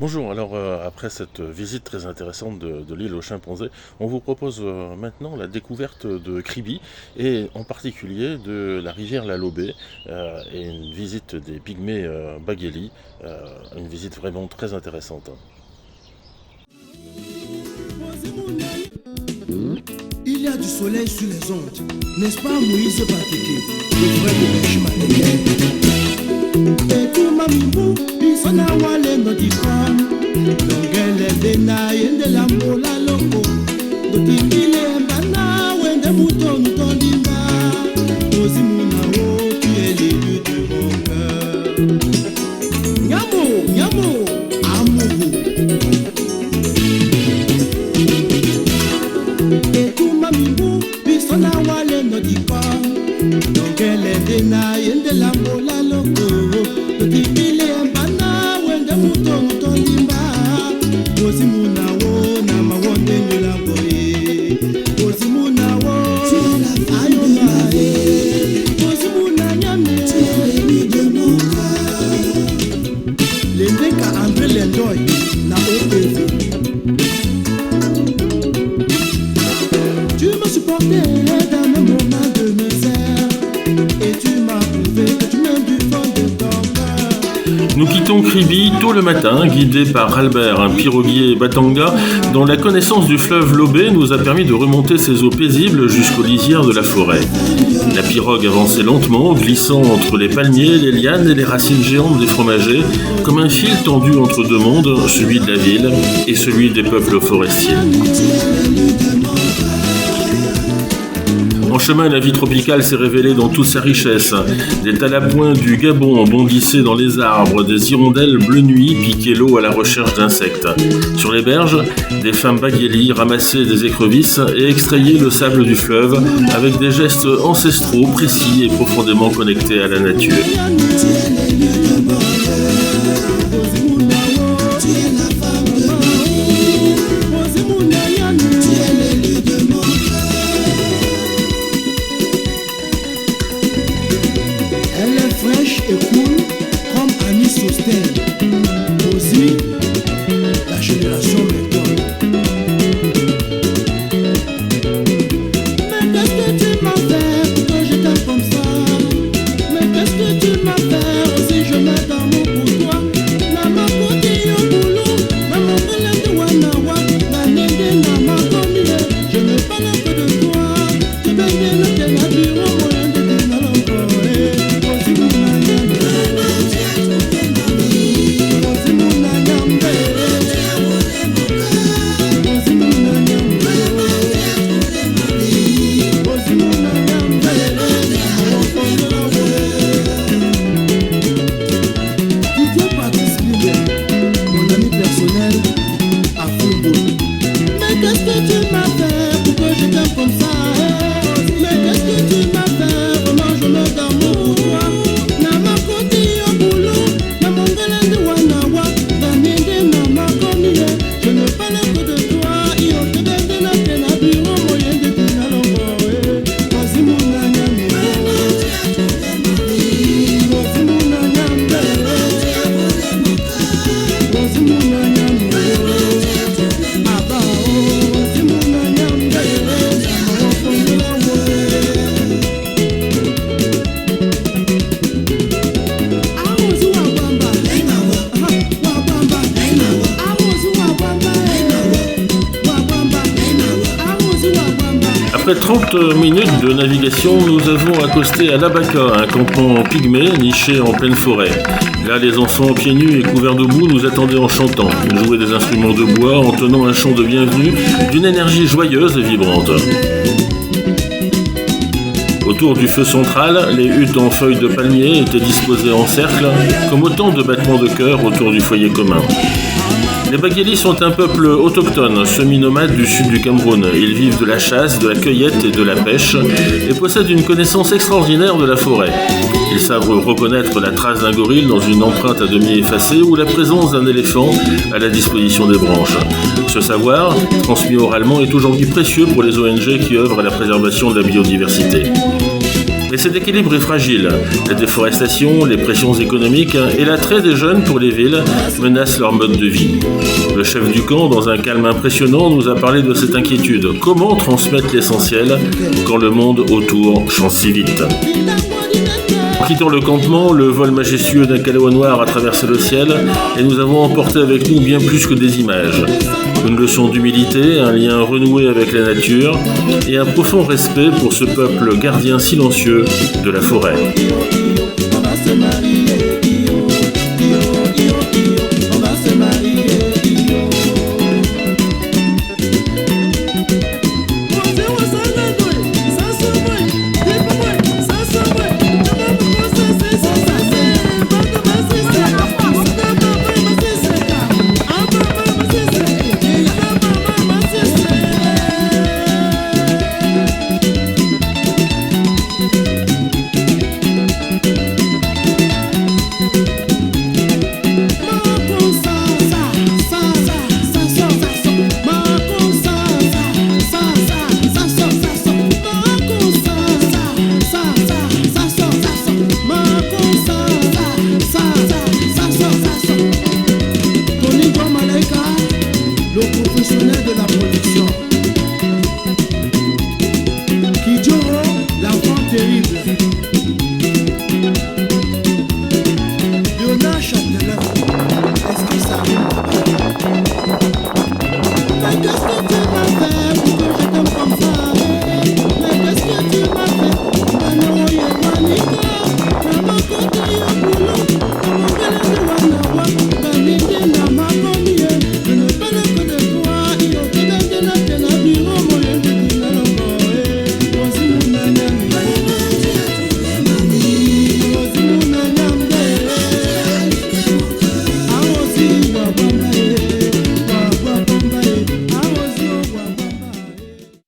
Bonjour, alors après cette visite très intéressante de l'île aux chimpanzés, on vous propose maintenant la découverte de Kribi et en particulier de la rivière La Lobé et une visite des pygmées Bagueli, une visite vraiment très intéressante. Il y a du soleil sur les ondes, n'est-ce pas Moïse Bateke, le vrai Boubèche Malé? Et tout mamimou, bisona wale no dikam, longele bena yende la mola loko, dotikile mbana wende mouton tondimba, Ozimuna o, tu es l'élu de mon cœur. Nyamo, nyamo, amoureux. Mamimbu, bisona wale no dikwa Dongele dena yende la mola loko Dotibile mbana wende muto muto limba Ozimuna wo na mawonde nila boye Ozimuna wo ayo mae Ozimuna nyame Lendeka André Lendoy na OPV. Tu me supportais dans mes moments de misère et tu m'as prouvé que tu m'aimes du fond de ton cœur. Nous quittons Kribi tôt le matin, guidés par Albert, un piroguier Batanga, dont la connaissance du fleuve Lobé nous a permis de remonter ses eaux paisibles jusqu'aux lisières de la forêt. La pirogue avançait lentement, glissant entre les palmiers, les lianes et les racines géantes des fromagers, comme un fil tendu entre deux mondes, celui de la ville et celui des peuples forestiers. En chemin, la vie tropicale s'est révélée dans toute sa richesse. Des talapouins du Gabon bondissaient dans les arbres, des hirondelles bleu nuit piquaient l'eau à la recherche d'insectes. Sur les berges, des femmes baguéli ramassaient des écrevisses et extrayaient le sable du fleuve avec des gestes ancestraux, précis et profondément connectés à la nature. Et cool comme Annie Soster. Aussi, la génération m'étonne. Mais qu'est-ce que tu m'as fait pour que je t'aime comme ça? Mais qu'est-ce que tu m'as fait aussi je mets d'amour pour toi? La makoti au boulot, la mongole de Wanawa, la nende na makomile. Je ne parle que de toi. Tu veux bien le bureau, moyen de dire l'encore. Après 30 minutes de navigation, nous avons accosté à Labaka, un campement pygmée niché en pleine forêt. Là, les enfants pieds nus et couverts de boue nous attendaient en chantant. Ils jouaient des instruments de bois en tenant un chant de bienvenue d'une énergie joyeuse et vibrante. Autour du feu central, les huttes en feuilles de palmier étaient disposées en cercle, comme autant de battements de cœur autour du foyer commun. Les Baguélis sont un peuple autochtone, semi-nomade du sud du Cameroun. Ils vivent de la chasse, de la cueillette et de la pêche et possèdent une connaissance extraordinaire de la forêt. Ils savent reconnaître la trace d'un gorille dans une empreinte à demi effacée ou la présence d'un éléphant à la disposition des branches. Ce savoir, transmis oralement, est aujourd'hui précieux pour les ONG qui œuvrent à la préservation de la biodiversité. Mais cet équilibre est fragile. La déforestation, les pressions économiques et l'attrait des jeunes pour les villes menacent leur mode de vie. Le chef du camp, dans un calme impressionnant, nous a parlé de cette inquiétude. Comment transmettre l'essentiel quand le monde autour change si vite ? En quittant le campement, le vol majestueux d'un Kalawa noir a traversé le ciel et nous avons emporté avec nous bien plus que des images. Une leçon d'humilité, un lien renoué avec la nature et un profond respect pour ce peuple gardien silencieux de la forêt.